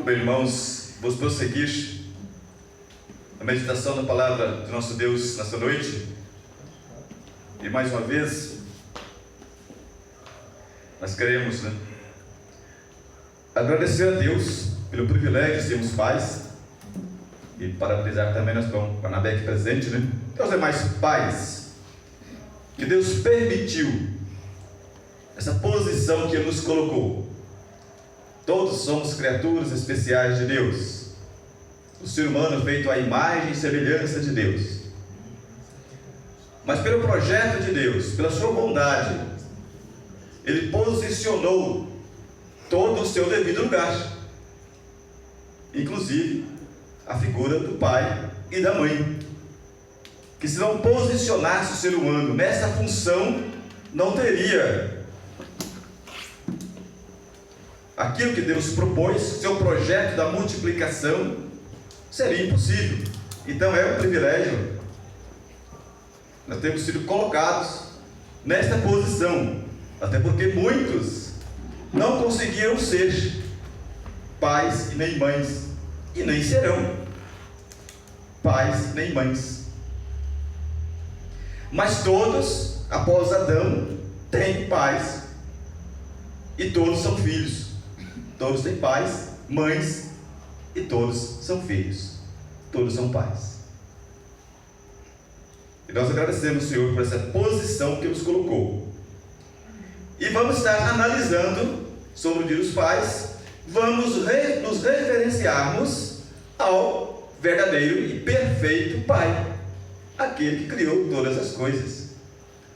Bem, irmãos, vamos prosseguir a meditação da palavra do nosso Deus nesta noite. E mais uma vez, nós queremos agradecer a Deus pelo privilégio de sermos pais e parabenizar também nós com a Anabé aqui presente, e aos demais pais que Deus permitiu essa posição que Ele nos colocou. Todos somos criaturas especiais de Deus. O ser humano feito à imagem e semelhança de Deus. Mas pelo projeto de Deus, pela sua bondade, Ele posicionou todo o seu devido lugar, inclusive a figura do pai e da mãe, que se não posicionasse o ser humano nessa função, não teria aquilo que Deus propôs. Seu projeto da multiplicação seria impossível. Então é um privilégio nós temos sido colocados nesta posição, até porque muitos não conseguiram ser pais e nem mães, e nem serão pais nem mães. Mas todos, após Adão, têm pais, e todos são filhos. Todos têm pais, mães, e todos são filhos. Todos são pais. E nós agradecemos, Senhor, por essa posição que nos colocou. E vamos estar analisando sobre o dia dos pais. Vamos nos referenciarmos ao verdadeiro e perfeito Pai, aquele que criou todas as coisas.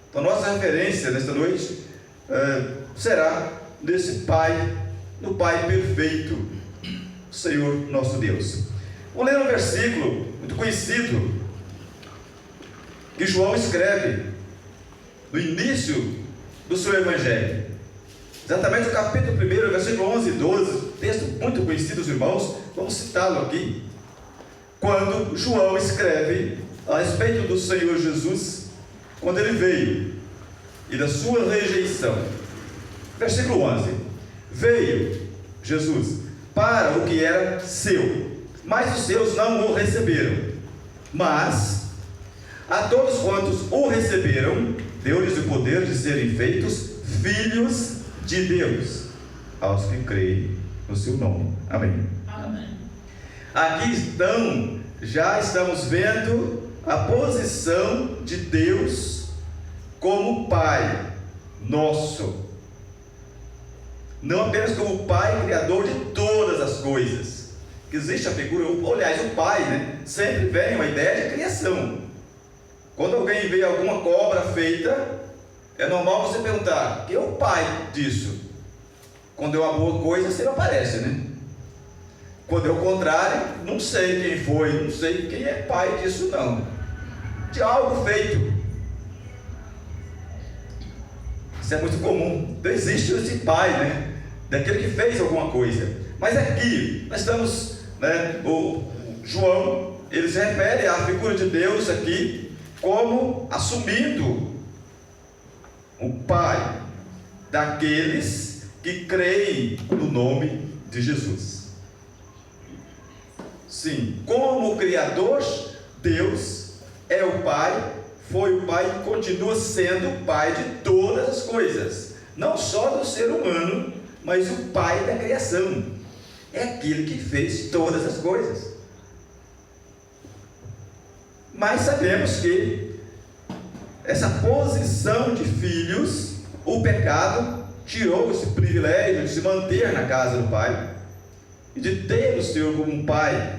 Então nossa referência nesta noite será desse Pai, no Pai perfeito, Senhor nosso Deus. Vou ler um versículo muito conhecido que João escreve no início do seu Evangelho, exatamente o capítulo 1, versículo 11 e 12, texto muito conhecido dos irmãos. Vamos citá-lo aqui, quando João escreve a respeito do Senhor Jesus, quando Ele veio e da sua rejeição. Versículo 11: veio Jesus para o que era seu, mas os seus não o receberam. Mas a todos quantos o receberam, deu-lhes o poder de serem feitos filhos de Deus, aos que creem no seu nome. Amém. Amém. Aqui já estamos vendo a posição de Deus como Pai nosso, não apenas como Pai criador de todas as coisas. Que existe a figura, aliás, o Pai, sempre vem uma ideia de criação. Quando alguém vê alguma cobra feita, é normal você perguntar: quem é o pai disso? Quando é uma boa coisa, sempre aparece, Quando é o contrário, não sei quem foi, não sei quem é pai disso não. De algo feito. Isso é muito comum. Então existe esse pai, daquele que fez alguma coisa. Mas aqui, nós estamos, o João, ele se refere à figura de Deus aqui, como assumindo o Pai daqueles que creem no nome de Jesus. Sim, como Criador, Deus é o Pai, foi o Pai e continua sendo o Pai de todas as coisas, não só do ser humano, mas o Pai da criação. É aquele que fez todas as coisas. Mas sabemos que essa posição de filhos, o pecado tirou esse privilégio de se manter na casa do Pai e de ter o Senhor como um Pai,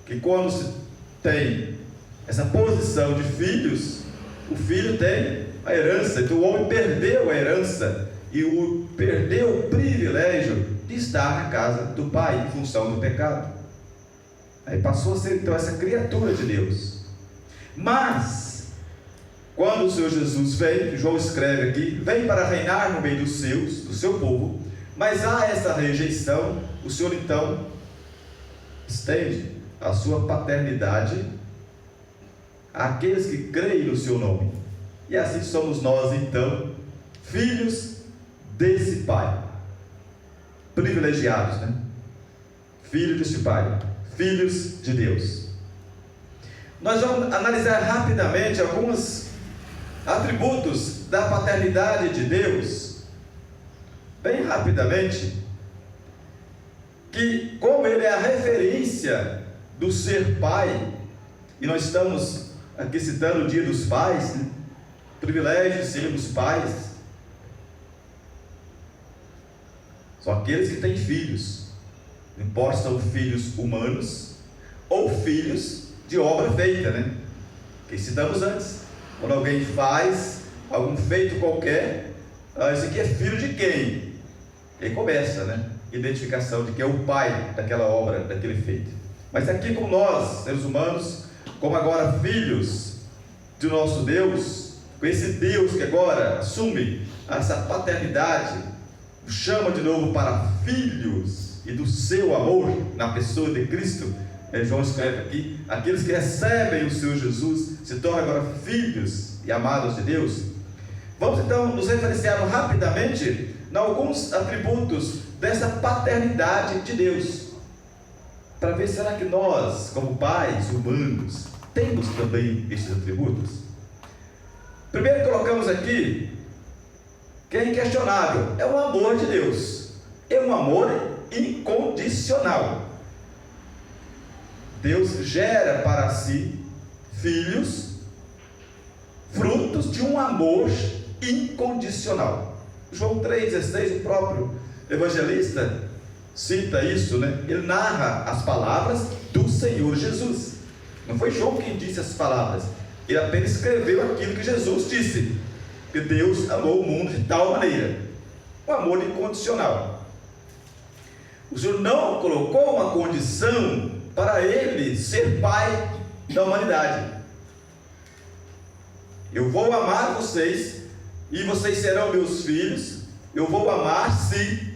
que quando se tem essa posição de filhos, o filho tem a herança. Então o homem perdeu a herança e perdeu o privilégio de estar na casa do Pai em função do pecado. Aí passou a ser então essa criatura de Deus. Mas quando o Senhor Jesus vem, João escreve aqui, vem para reinar no meio dos seus, do seu povo, mas há essa rejeição. O Senhor então estende a sua paternidade àqueles que creem no seu nome. E assim somos nós então, filhos desse Pai, privilegiados, filho deste Pai, filhos de Deus. Nós vamos analisar rapidamente alguns atributos da paternidade de Deus, bem rapidamente, que como Ele é a referência do ser Pai, e nós estamos aqui citando o Dia dos Pais, né? Privilégio de sermos pais, são aqueles que têm filhos, não importa se são filhos humanos ou filhos de obra feita, né? Que citamos antes, quando alguém faz algum feito qualquer, esse aqui é filho de quem? E aí começa, né? Identificação de que é o pai daquela obra, daquele feito. Mas aqui com nós, seres humanos, como agora filhos de nosso Deus, com esse Deus que agora assume essa paternidade, chama de novo para filhos e do seu amor na pessoa de Cristo. João escreve aqui, aqueles que recebem o Senhor Jesus se tornam agora filhos e amados de Deus. Vamos então nos referenciar rapidamente em alguns atributos dessa paternidade de Deus, para ver será que nós, como pais humanos, temos também esses atributos. Primeiro colocamos aqui, que é inquestionável, é o amor de Deus, é um amor incondicional. Deus gera para si filhos, frutos de um amor incondicional. João 3,16, o próprio evangelista cita isso, né? Ele narra as palavras do Senhor Jesus. Não foi João quem disse as palavras, ele apenas escreveu aquilo que Jesus disse, que Deus amou o mundo de tal maneira, um amor incondicional. O Senhor não colocou uma condição para ele ser pai da humanidade. Eu vou amar vocês e vocês serão meus filhos. Eu vou amar se.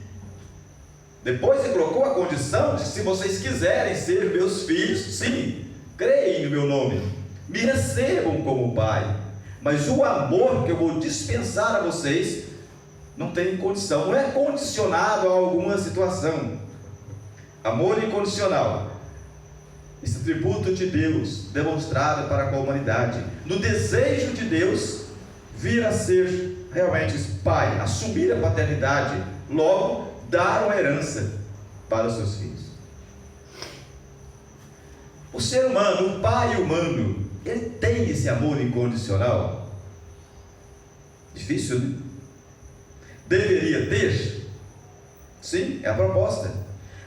Depois ele colocou a condição de se vocês quiserem ser meus filhos, sim, creem no meu nome, me recebam como pai. Mas o amor que eu vou dispensar a vocês não tem condição, não é condicionado a alguma situação. Amor incondicional, esse atributo de Deus demonstrado para com a humanidade, no desejo de Deus vir a ser realmente pai, assumir a paternidade, logo dar uma herança para os seus filhos. O ser humano, o pai humano, ele tem esse amor incondicional? Difícil, né? Deveria ter? Sim, é a proposta.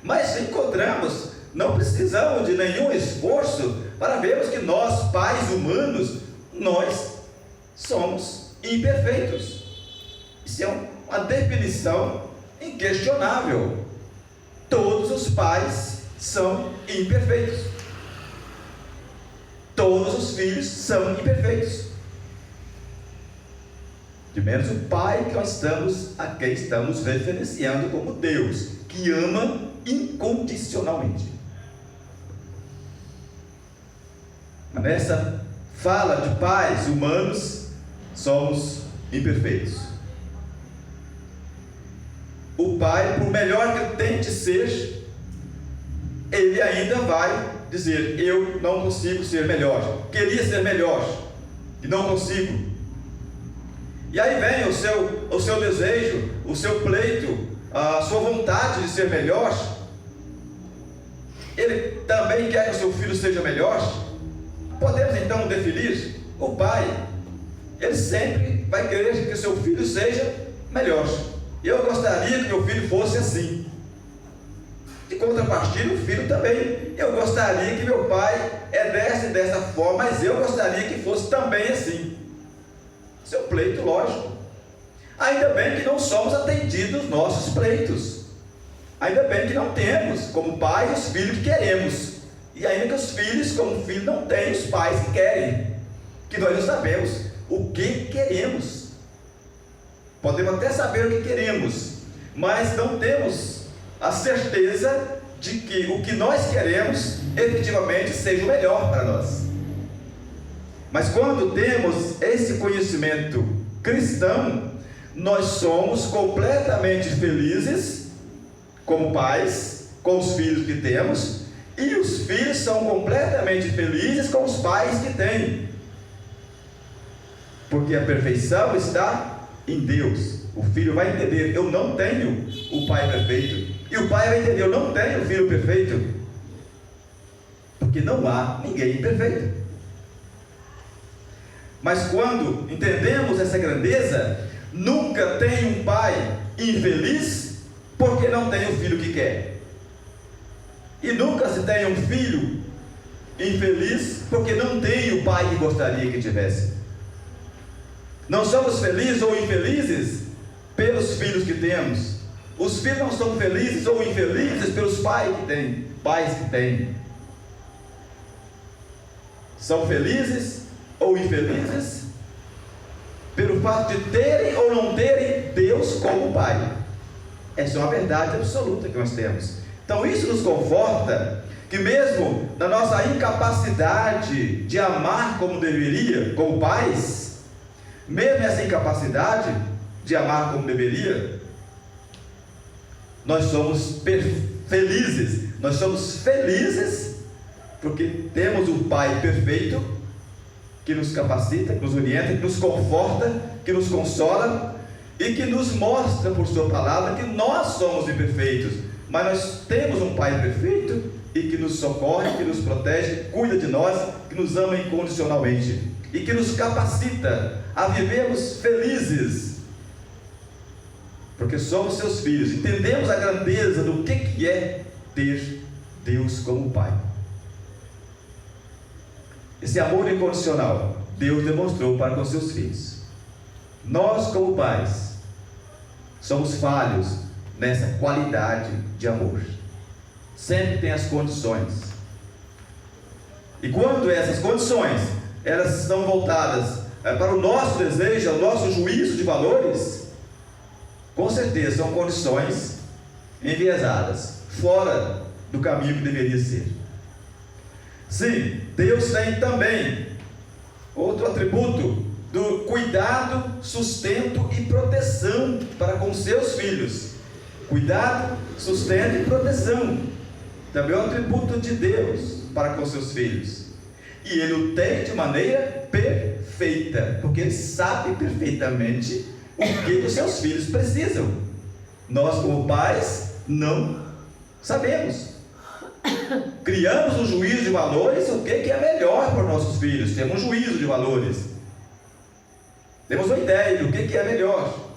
Mas encontramos, não precisamos de nenhum esforço para vermos que nós, pais humanos, nós somos imperfeitos. Isso é uma definição inquestionável. Todos os pais são imperfeitos. Todos os filhos são imperfeitos. De menos o pai a quem estamos referenciando como Deus, que ama incondicionalmente. Nessa fala de pais humanos, somos imperfeitos. O pai, por melhor que tente ser, ele ainda vai dizer, eu não consigo ser melhor, queria ser melhor, e não consigo. E aí vem o seu desejo, o seu pleito, a sua vontade de ser melhor. Ele também quer que o seu filho seja melhor. Podemos então definir, o pai, ele sempre vai querer que o seu filho seja melhor. Eu gostaria que meu filho fosse assim. De contrapartida, o filho também, eu gostaria que meu pai é dessa e dessa forma, mas eu gostaria que fosse também assim. Seu pleito, lógico. Ainda bem que não somos atendidos nossos pleitos. Ainda bem que não temos, como pais, os filhos que queremos. E ainda que os filhos, como filhos, não têm os pais que querem. Que nós não sabemos o que queremos. Podemos até saber o que queremos, mas não temos a certeza de que o que nós queremos efetivamente seja o melhor para nós. Mas quando temos esse conhecimento cristão, nós somos completamente felizes como pais, com os filhos que temos, e os filhos são completamente felizes com os pais que têm, porque a perfeição está em Deus. O filho vai entender: eu não tenho o pai perfeito, e o pai vai entender: eu não tenho o filho perfeito, porque não há ninguém perfeito. Mas quando entendemos essa grandeza, nunca tem um pai infeliz porque não tem o filho que quer, e nunca se tem um filho infeliz porque não tem o pai que gostaria que tivesse. Não somos felizes ou infelizes pelos filhos que temos. Os filhos não são felizes ou infelizes pelos pais que têm. São felizes ou infelizes pelo fato de terem ou não terem Deus como Pai. Essa é uma verdade absoluta que nós temos. Então isso nos conforta, que mesmo na nossa incapacidade de amar como deveria, como pais, mesmo essa incapacidade de amar como deveria, nós somos felizes. Nós somos felizes porque temos um Pai perfeito, que nos capacita, que nos orienta, que nos conforta, que nos consola e que nos mostra por sua palavra que nós somos imperfeitos, mas nós temos um Pai perfeito e que nos socorre, que nos protege, cuida de nós, que nos ama incondicionalmente e que nos capacita a vivermos felizes, porque somos seus filhos. Entendemos a grandeza do que é ter Deus como Pai. Esse amor incondicional Deus demonstrou para com seus filhos. Nós, como pais, somos falhos nessa qualidade de amor. Sempre tem as condições. E quando essas condições elas estão voltadas para o nosso desejo, ao nosso juízo de valores, com certeza são condições enviesadas, fora do caminho que deveria ser. Sim, Deus tem também outro atributo do cuidado, sustento e proteção para com seus filhos. Cuidado, sustento e proteção também é um atributo de Deus para com seus filhos, e Ele o tem de maneira perfeita, porque Ele sabe perfeitamente o que os seus filhos precisam. Nós, como pais, não sabemos. Criamos um juízo de valores, o que é melhor para os nossos filhos. Temos um juízo de valores, temos uma ideia do que é melhor.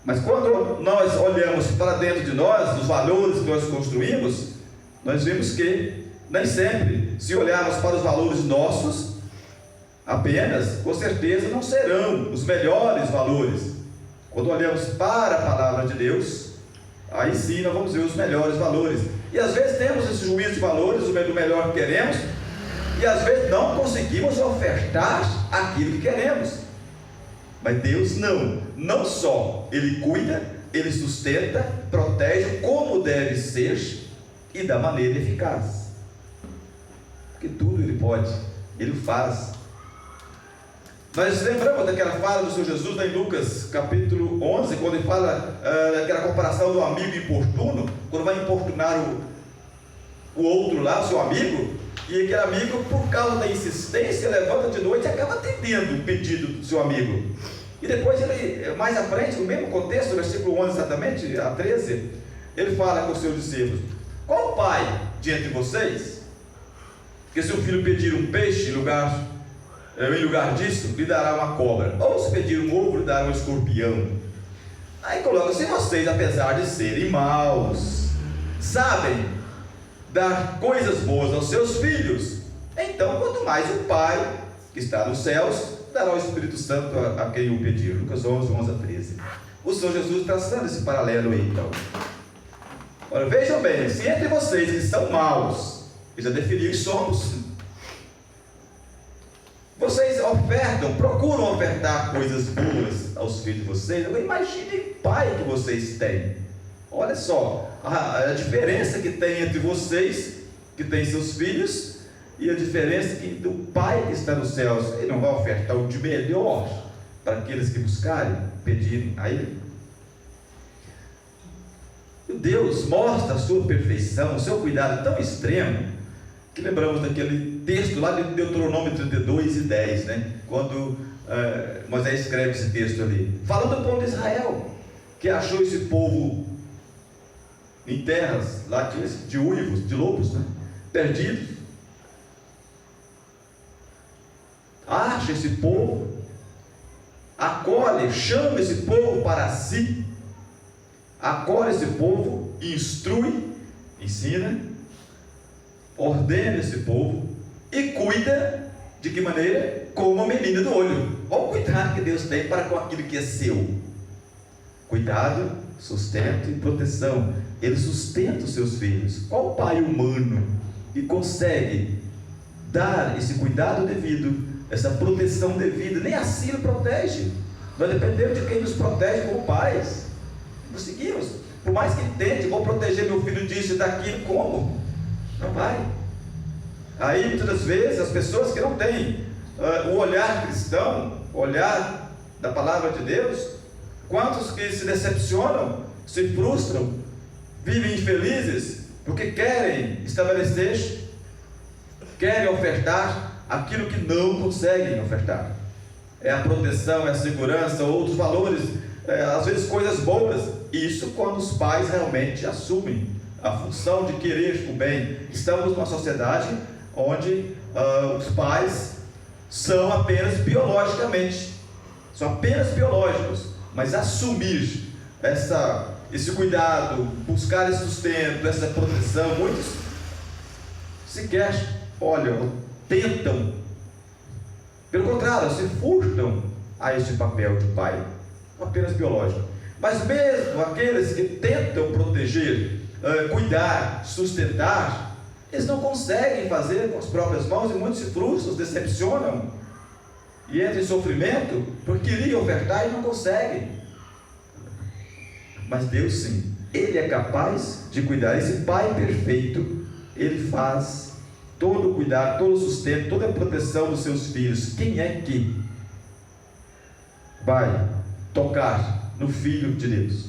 Mas quando nós olhamos para dentro de nós, dos valores que nós construímos, nós vemos que nem sempre, se olharmos para os valores nossos apenas, com certeza não serão os melhores valores. Quando olhamos para a palavra de Deus, aí sim nós vamos ver os melhores valores. E às vezes temos esse juízo de valores, o melhor que queremos, e às vezes não conseguimos ofertar aquilo que queremos. Mas Deus não só Ele cuida, Ele sustenta, protege como deve ser e da maneira eficaz, porque tudo Ele pode, Ele faz. Nós lembramos daquela fala do Senhor Jesus lá em Lucas capítulo 11, quando Ele fala daquela comparação do amigo importuno, quando vai importunar o outro lá, o seu amigo, e aquele amigo, por causa da insistência, levanta de noite e acaba atendendo o pedido do seu amigo. E depois ele, mais à frente, no mesmo contexto, no versículo 11 exatamente, a 13, ele fala com os seus discípulos: qual pai de entre vocês, que se o filho pedir um peixe em lugar disso, lhe dará uma cobra, ou se pedir um ovo, lhe dará um escorpião? Aí coloca: se vocês, apesar de serem maus, sabem dar coisas boas aos seus filhos, então quanto mais o Pai que está nos céus dará o Espírito Santo a quem o pedir. Lucas 11, 11 a 13. O Senhor Jesus traçando esse paralelo aí, então. Ora, vejam bem, se entre vocês que são maus, ele já definiu que somos, vocês procuram ofertar coisas boas aos filhos de vocês, imagine o pai que vocês têm. Olha só a diferença que tem entre vocês que têm seus filhos e a diferença do Pai que está nos céus. Ele não vai ofertar o de melhor para aqueles que buscarem, pedirem a Ele. Deus mostra a sua perfeição, o seu cuidado tão extremo, que lembramos daquele texto lá de Deuteronômio 32:10, né? Quando Moisés escreve esse texto ali, falando do povo de Israel, que achou esse povo em terras lá de uivos, de lobos, né? Perdidos. Acha esse povo, acolhe, chama esse povo para si, acolhe esse povo, instrui, ensina, ordena esse povo e cuida. De que maneira? Como uma menina do olho. Olha o cuidado que Deus tem para com aquilo que é seu. Cuidado, sustento e proteção. Ele sustenta os seus filhos. Qual pai humano que consegue dar esse cuidado devido, essa proteção devida? Nem assim ele protege. Nós dependemos de quem nos protege como pais. Conseguimos. Por mais que ele tente, vou proteger meu filho disso e daquilo, como? Não vai. Aí muitas das vezes as pessoas que não têm o olhar cristão, o olhar da palavra de Deus, quantos que se decepcionam, se frustram, vivem infelizes, porque querem estabelecer, querem ofertar aquilo que não conseguem ofertar. É a proteção, é a segurança, outros valores, às vezes coisas boas. Isso quando os pais realmente assumem a função de querer o bem. Estamos numa sociedade onde os pais são apenas biologicamente, são apenas biológicos, mas assumir esse cuidado, buscar esse sustento, essa proteção, muitos sequer olham, tentam, pelo contrário, se furtam a este papel de pai, apenas biológico. Mas mesmo aqueles que tentam proteger, cuidar, sustentar, eles não conseguem fazer com as próprias mãos, e muitos se frustram, se decepcionam e entram em sofrimento porque queriam ofertar e não conseguem. Mas Deus sim, Ele é capaz de cuidar. Esse Pai perfeito, Ele faz todo o cuidado, todo o sustento, toda a proteção dos seus filhos. Quem é que vai tocar no Filho de Deus?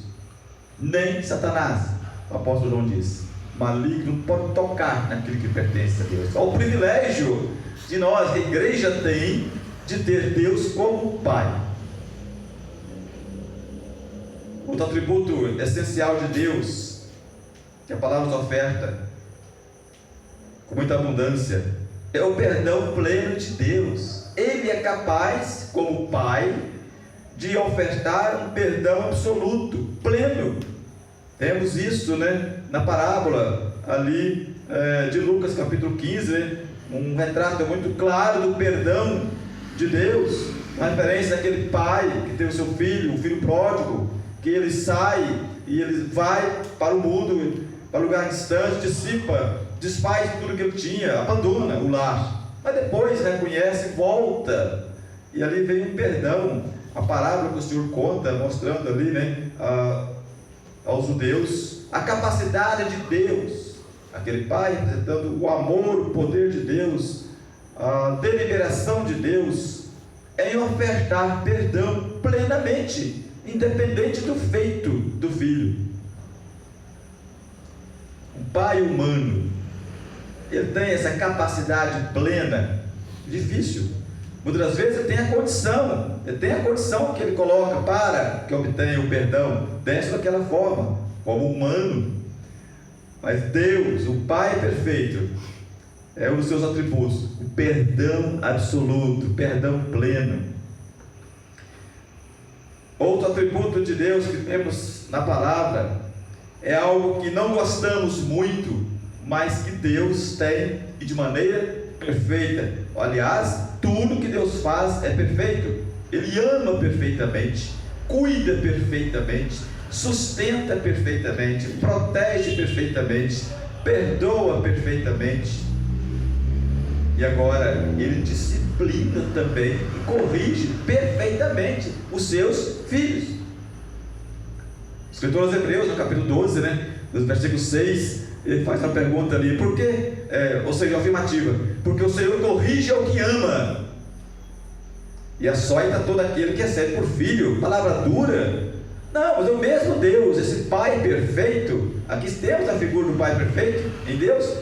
Nem Satanás. O apóstolo João diz: maligno pode tocar naquilo que pertence a Deus. Olha o privilégio de nós, que a igreja tem, de ter Deus como Pai. Outro atributo essencial de Deus, que a palavra nos oferta com muita abundância, é o perdão pleno de Deus. Ele é capaz, como Pai, de ofertar um perdão absoluto, pleno. Temos isso, na parábola ali de Lucas capítulo 15, um retrato muito claro do perdão de Deus, uma referência àquele pai que tem o seu filho, o filho pródigo, que ele sai e ele vai para o mundo, para lugar distante, dissipa, desfaz tudo que ele tinha, abandona o lar, mas depois reconhece, volta, e ali vem um perdão. A parábola que o Senhor conta, mostrando ali, aos judeus, a capacidade de Deus, aquele pai representando o amor, o poder de Deus, a deliberação de Deus em ofertar perdão plenamente, independente do feito do filho. Um pai humano, ele tem essa capacidade plena, difícil. Muitas vezes ele tem a condição que ele coloca para que obtenha o perdão, dessa daquela forma, como humano. Mas Deus, o Pai perfeito, é um dos seus atributos, o perdão absoluto, o perdão pleno. Outro atributo de Deus que temos na palavra é algo que não gostamos muito, mas que Deus tem, e de maneira perfeita. Aliás, tudo que Deus faz é perfeito. Ele ama perfeitamente, cuida perfeitamente, sustenta perfeitamente, protege perfeitamente, perdoa perfeitamente. E agora Ele disciplina também e corrige perfeitamente os seus filhos. O escritor aos Hebreus, no capítulo 12, no versículo 6, ele faz uma pergunta ali: por quê? Ou seja, afirmativa: porque o Senhor corrige ao que ama e açoita todo aquele que recebe por filho. Palavra dura, Não, mas é o mesmo Deus, esse Pai perfeito. Aqui temos a figura do Pai perfeito em Deus,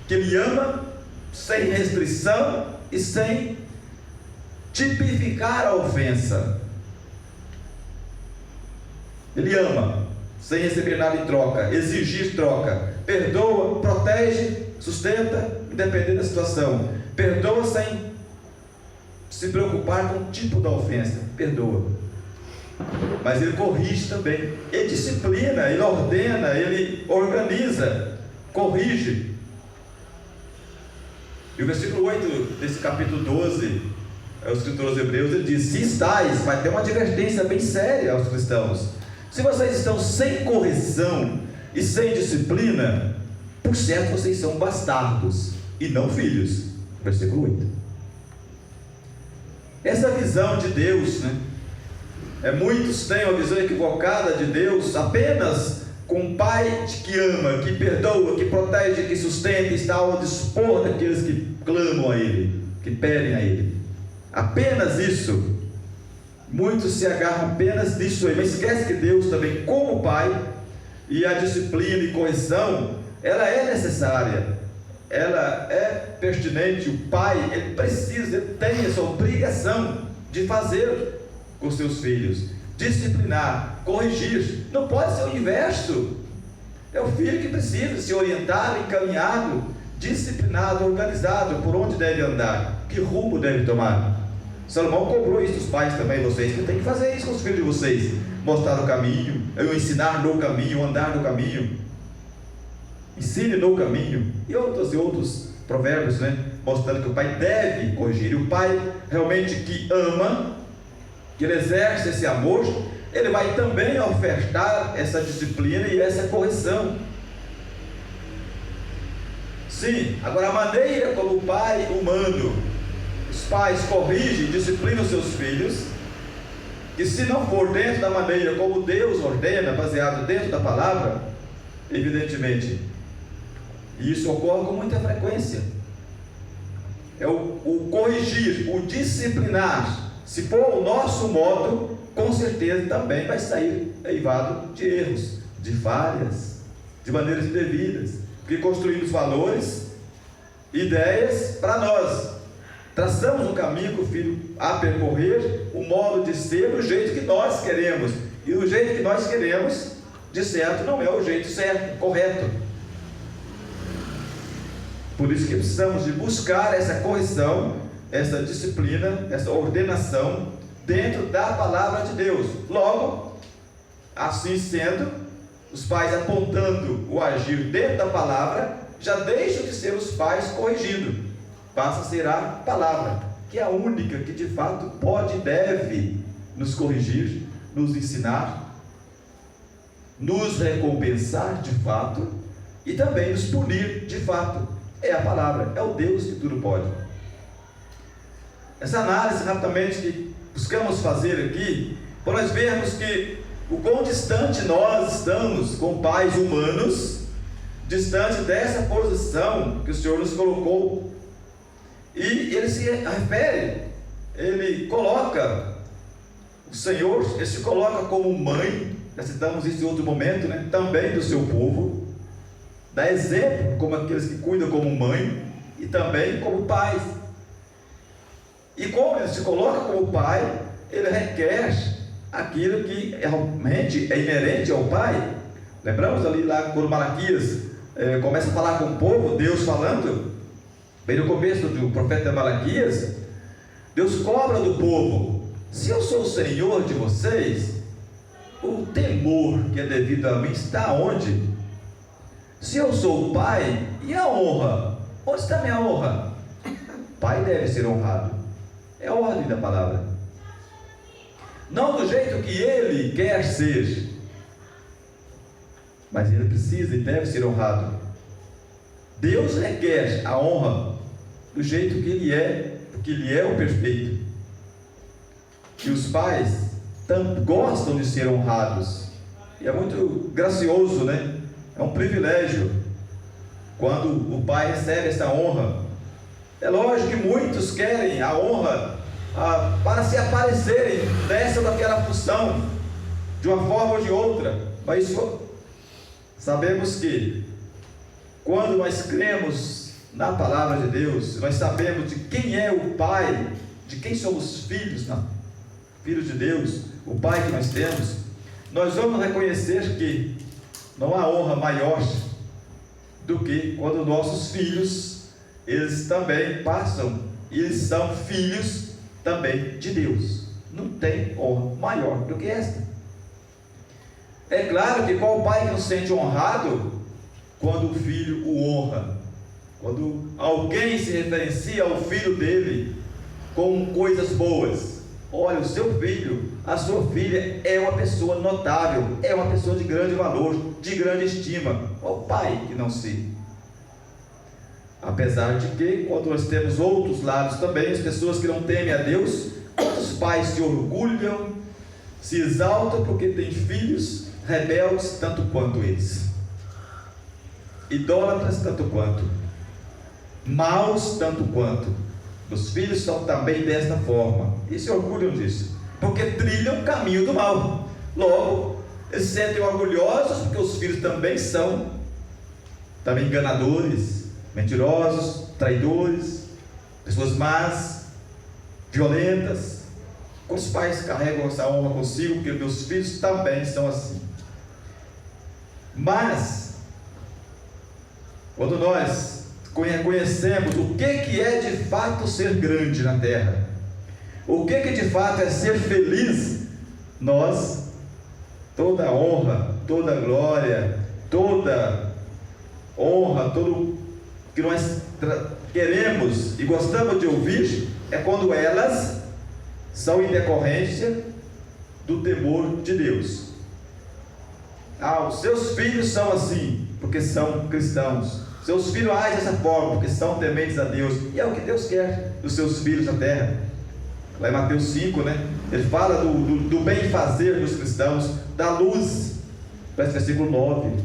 que Ele ama sem restrição e sem tipificar a ofensa. Ele ama sem receber nada em troca, exigir troca, perdoa, protege, sustenta, independente da situação, perdoa sem se preocupar com o tipo da ofensa, perdoa, mas Ele corrige também, Ele disciplina, Ele ordena, Ele organiza, corrige. E o versículo 8 desse capítulo 12, o escritor aos Hebreus, ele diz: se estáis, vai ter uma advertência bem séria aos cristãos, se vocês estão sem correção e sem disciplina, por certo vocês são bastardos e não filhos. Versículo 8. Essa visão de Deus, né? Muitos têm uma visão equivocada de Deus apenas com um pai que ama, que perdoa, que protege, que sustenta, está ao dispor daqueles que clamam a Ele, que pedem a Ele. Apenas isso. Muitos se agarram apenas nisso aí, mas esquece que Deus também, como Pai, e a disciplina e correção, ela é necessária, ela é pertinente. O Pai, ele precisa, ele tem essa obrigação de fazer com seus filhos, disciplinar, corrigir. Não pode ser o inverso. É o filho que precisa ser orientado, encaminhado, disciplinado, organizado, por onde deve andar, que rumo deve tomar. Salomão cobrou isso dos pais também, vocês que tem que fazer isso com os filhos de vocês, mostrar o caminho, ensinar no caminho, andar no caminho, ensine no caminho, e outros provérbios, né, mostrando que o pai deve corrigir. E o pai realmente que ama, que ele exerce esse amor, ele vai também ofertar essa disciplina e essa correção. Sim, agora a maneira como o pai humano, os pais corrigem, disciplinam seus filhos, que se não for dentro da maneira como Deus ordena, baseado dentro da palavra, evidentemente, e isso ocorre com muita frequência, é o corrigir, o disciplinar. Se for o nosso modo, com certeza também vai sair eivado de erros, de falhas, de maneiras indevidas, porque construímos valores, ideias para nós, traçamos um caminho que o filho a percorrer, o modo de ser, o jeito que nós queremos, e o jeito que nós queremos, de certo, não é o jeito certo, correto. Por isso que precisamos de buscar essa correção, essa disciplina, essa ordenação dentro da palavra de Deus. Logo, assim sendo, os pais apontando o agir dentro da palavra, já deixam de ser os pais corrigindo, passa a ser a palavra, que é a única que de fato pode e deve nos corrigir, nos ensinar, nos recompensar de fato e também nos punir de fato. É a palavra, é o Deus que tudo pode. Essa análise rapidamente que buscamos fazer aqui, para nós vermos que o quão distante nós estamos com pais humanos, distante dessa posição que o Senhor nos colocou. E ele se refere, ele coloca o Senhor, ele se coloca como mãe, já citamos isso em outro momento, né? Também do seu povo, dá exemplo como aqueles que cuidam como mãe e também como pais. E como ele se coloca como pai, ele requer aquilo que realmente é inerente ao pai. Lembramos ali lá quando Malaquias começa a falar com o povo, Deus falando, bem no começo do profeta Malaquias, Deus cobra do povo: se eu sou o Senhor de vocês, o temor que é devido a mim está onde? Se eu sou o pai, e a honra? Onde está a minha honra? Pai deve ser honrado, é a ordem da palavra, não do jeito que ele quer ser, mas ele precisa e deve ser honrado. Deus requer a honra do jeito que ele é, porque ele é o perfeito. E os pais gostam de ser honrados, e é muito gracioso, né? É um privilégio quando o pai recebe essa honra. É lógico que muitos querem a honra para se aparecerem nessa ou daquela função, de uma forma ou de outra, mas sabemos que quando nós cremos na palavra de Deus, nós sabemos de quem é o Pai, de quem somos filhos, filhos de Deus, o Pai que nós temos, nós vamos reconhecer que não há honra maior do que quando nossos filhos, eles também passam, e eles são filhos também de Deus. Não tem honra maior do que esta. É claro que qual pai que não se sente honrado quando o filho o honra? Quando alguém se referencia ao filho dele com coisas boas. Olha, o seu filho, a sua filha é uma pessoa notável, é uma pessoa de grande valor, de grande estima. Qual pai que não se? Apesar de que, quando nós temos outros lados também, as pessoas que não temem a Deus, quantos pais se orgulham, se exaltam porque têm filhos rebeldes tanto quanto eles, idólatras tanto quanto, maus tanto quanto. Os filhos são também desta forma e se orgulham disso, porque trilham o caminho do mal. Logo, eles se sentem orgulhosos porque os filhos também são enganadores, mentirosos, traidores, pessoas más, violentas. Os pais carregam essa honra consigo, porque meus filhos também são assim. Mas, quando nós conhecemos o que é de fato ser grande na terra, o que de fato é ser feliz, nós, toda honra, toda glória, toda honra, tudo que nós queremos e gostamos de ouvir, é quando elas são em decorrência do temor de Deus. Os seus filhos são assim, porque são cristãos. Seus filhos agem dessa forma, porque são tementes a Deus. E é o que Deus quer dos seus filhos na terra. Lá em Mateus 5, ele fala do bem fazer dos cristãos, da luz. Parece versículo 9.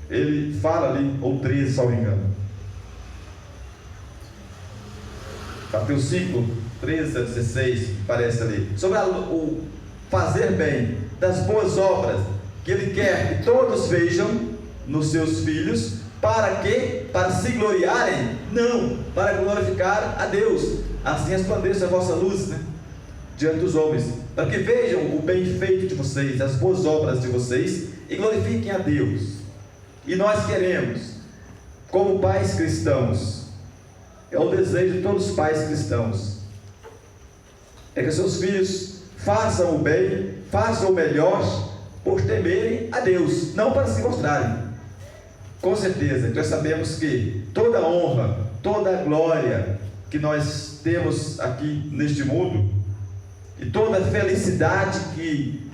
Ele fala ali, ou 13, se não me engano. Mateus 5, 13 a 16, parece ali. Sobre o fazer bem, das boas obras, que Ele quer que todos vejam nos seus filhos. Para quê? Para se gloriarem? Não, para glorificar a Deus. Assim resplandeça a vossa luz, diante dos homens, para que vejam o bem feito de vocês, as boas obras de vocês, e glorifiquem a Deus. E nós queremos, como pais cristãos, é o desejo de todos os pais cristãos, é que seus filhos façam o bem, façam o melhor, por temerem a Deus, não para se mostrarem. Com certeza, nós sabemos que toda honra, toda glória que nós temos aqui neste mundo, e toda felicidade que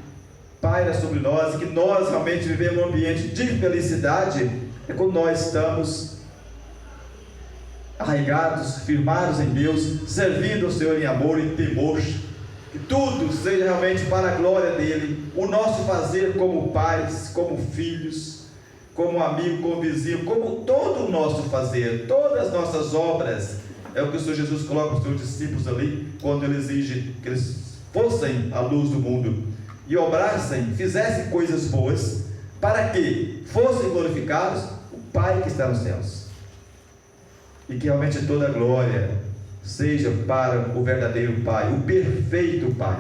paira sobre nós, e que nós realmente vivemos um ambiente de felicidade, é quando nós estamos arraigados, firmados em Deus, servindo ao Senhor em amor e temor, que tudo seja realmente para a glória dEle, o nosso fazer como pais, como filhos, como amigo, como vizinho, como todo o nosso fazer, todas as nossas obras, é o que o Senhor Jesus coloca para os seus discípulos ali, quando Ele exige que eles fossem a luz do mundo, e obrassem, fizessem coisas boas, para que fossem glorificados o Pai que está nos céus, e que realmente toda a glória seja para o verdadeiro Pai, o perfeito Pai.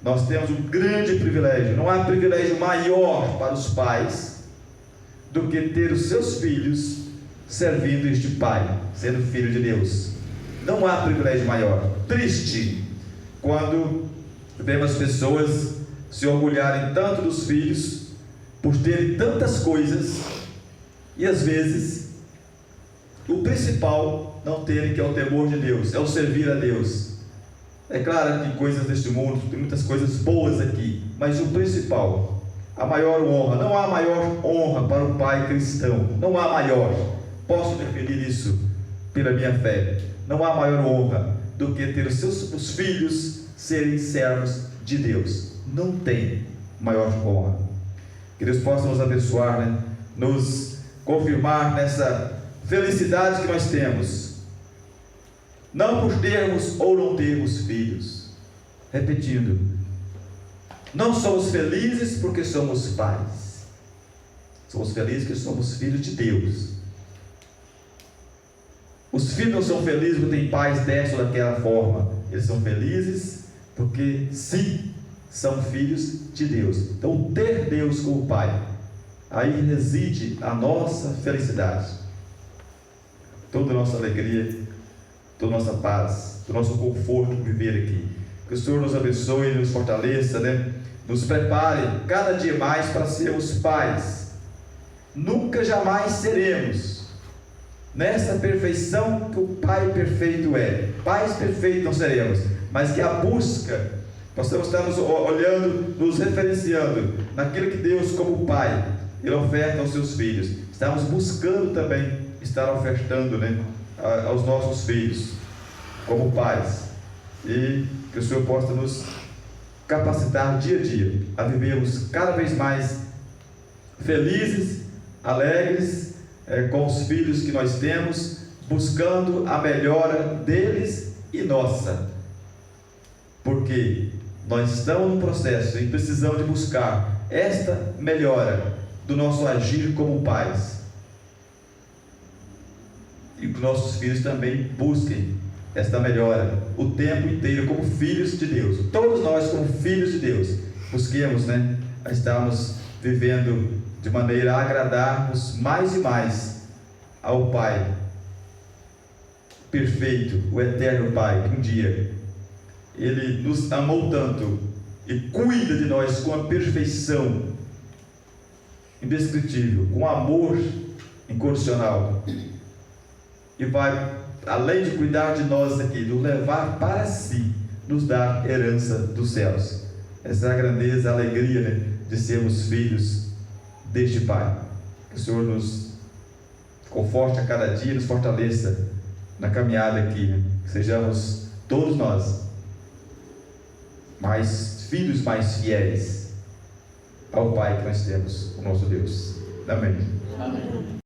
Nós temos um grande privilégio, não há privilégio maior para os pais do que ter os seus filhos servindo este Pai, sendo filho de Deus. Não há privilégio maior. Triste quando vemos pessoas se orgulharem tanto dos filhos por terem tantas coisas e às vezes o principal não terem, que é o temor de Deus, é o servir a Deus. É claro que coisas deste mundo, tem muitas coisas boas aqui, mas o principal, a maior honra, não há maior honra para o pai cristão, não há maior, posso definir isso pela minha fé, não há maior honra do que ter os filhos serem servos de Deus. Não tem maior honra. Que Deus possa nos abençoar, nos confirmar nessa felicidade que nós temos, não por termos ou não termos filhos. Repetindo, Não somos felizes porque somos pais. Somos felizes porque somos filhos de Deus. Os filhos não são felizes porque têm pais dessa ou daquela forma. Eles são felizes porque sim, são filhos de Deus. Então, ter Deus como pai, aí reside a nossa felicidade, toda a nossa alegria, toda a nossa paz, todo o nosso conforto de viver aqui. Que o Senhor nos abençoe e nos fortaleça, né? Nos prepare cada dia mais para sermos pais. Nunca jamais seremos nessa perfeição que o Pai perfeito é. Pais perfeitos não seremos, mas que a busca, nós estamos olhando, nos referenciando naquilo que Deus, como Pai, Ele oferta aos seus filhos. Estamos buscando também estar ofertando, né, aos nossos filhos, como pais. E que o Senhor possa nos capacitar dia a dia a vivermos cada vez mais felizes, alegres, com os filhos que nós temos, buscando a melhora deles e nossa, porque nós estamos num processo e precisamos de buscar esta melhora do nosso agir como pais, e que nossos filhos também busquem esta melhora o tempo inteiro como filhos de Deus. Todos nós, como filhos de Deus, busquemos, né, a estarmos vivendo de maneira a agradarmos mais e mais ao Pai perfeito, o eterno Pai, que um dia Ele nos amou tanto e cuida de nós com a perfeição indescritível, com amor incondicional, e vai, além de cuidar de nós aqui, nos levar para si, nos dar herança dos céus. Essa é a grandeza, a alegria, né, de sermos filhos deste Pai. Que o Senhor nos conforte a cada dia, nos fortaleça na caminhada aqui, né? Que sejamos todos nós mais filhos, mais fiéis ao Pai que nós temos, o nosso Deus. Amém. Amém.